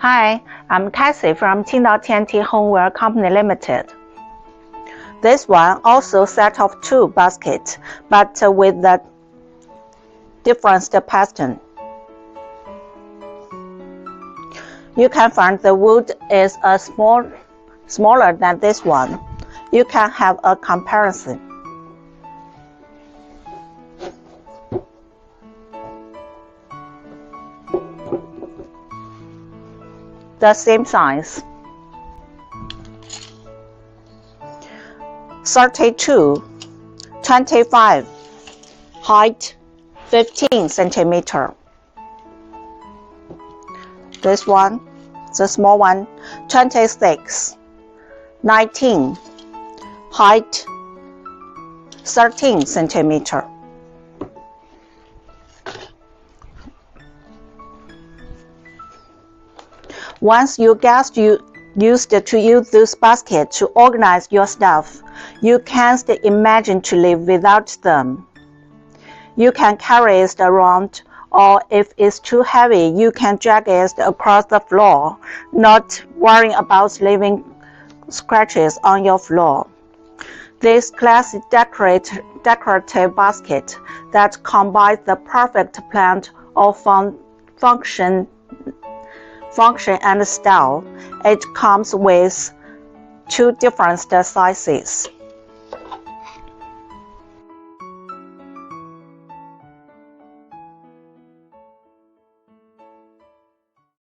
Hi, I'm Cassie from Qingdao TNT Homeware Company Limited. This one also set of 2 baskets, but with the different pattern. You can find the wood is smaller than this one. You can have a comparison. The same size. 32, 25, height 15 centimeter. This one, the small one, 26, 19, height 13 centimeter. Once you get used to use this basket to organize your stuff, you can't imagine to live without them. You can carry it around, or if it's too heavy, you can drag it across the floor, not worrying about leaving scratches on your floor. This classic decorative basket that combines the perfect blend of function and style. It comes with 2 different sizes.